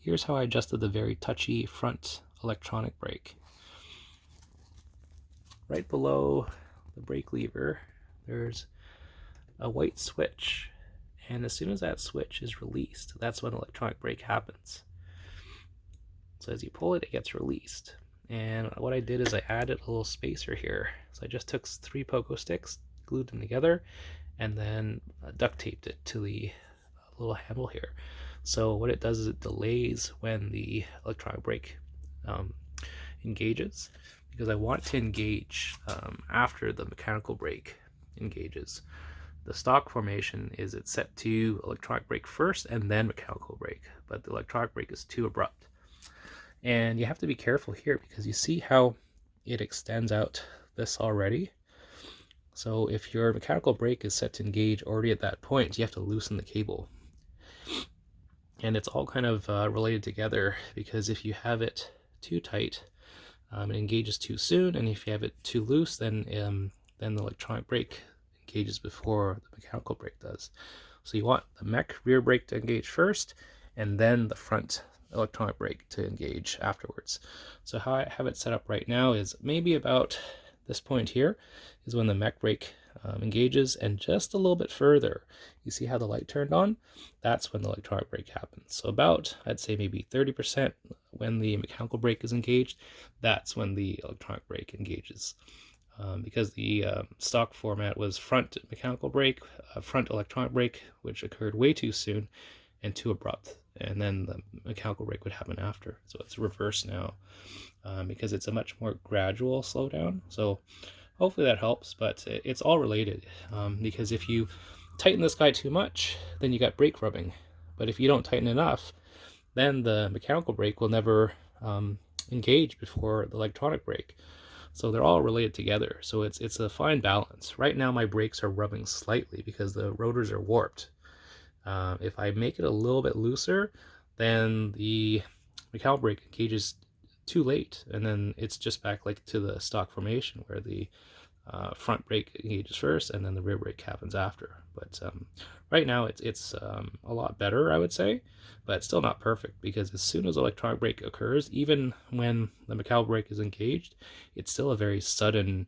here's how I adjusted the very touchy front electronic brake. Right below the brake lever, there's a white switch, and as soon as that switch is released, that's when electronic brake happens. So as you pull it, it gets released. And what I did is I added a little spacer here. So I just took 3 pogo sticks, glued them together, and then duct taped it to the little handle here. So what it does is it delays when the electronic brake engages, because I want it to engage after the mechanical brake engages. The stock formation is it's set to electronic brake first and then mechanical brake, but the electronic brake is too abrupt. And you have to be careful here because you see how it extends out this already. So if your mechanical brake is set to engage already at that point, you have to loosen the cable. And it's all kind of related together, because if you have it too tight, it engages too soon, and if you have it too loose, then the electronic brake engages before the mechanical brake does. So you want the mech rear brake to engage first, and then the front electronic brake to engage afterwards. So how I have it set up right now is maybe about this point here is when the mech brake engages, and just a little bit further, you see how the light turned on? That's when the electronic brake happens. So about, I'd say maybe 30% when the mechanical brake is engaged, that's when the electronic brake engages. Because the stock format was front mechanical brake, front electronic brake, which occurred way too soon and too abrupt, and then the mechanical brake would happen after. So it's reversed now, because it's a much more gradual slowdown. So hopefully that helps, but it's all related, because if you tighten this guy too much, then you got brake rubbing. But if you don't tighten enough, then the mechanical brake will never engage before the electronic brake. So they're all related together. So it's a fine balance. Right now my brakes are rubbing slightly because the rotors are warped. If I make it a little bit looser, then the mechanical brake engages too late, and then it's just back like to the stock formation where the front brake engages first and then the rear brake happens after. But right now it's a lot better, I would say, but still not perfect, because as soon as electronic brake occurs, even when the mechanical brake is engaged, it's still a very sudden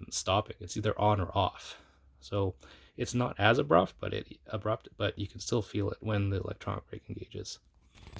stopping. It's either on or off. So it's not as abrupt, but you can still feel it when the electronic brake engages.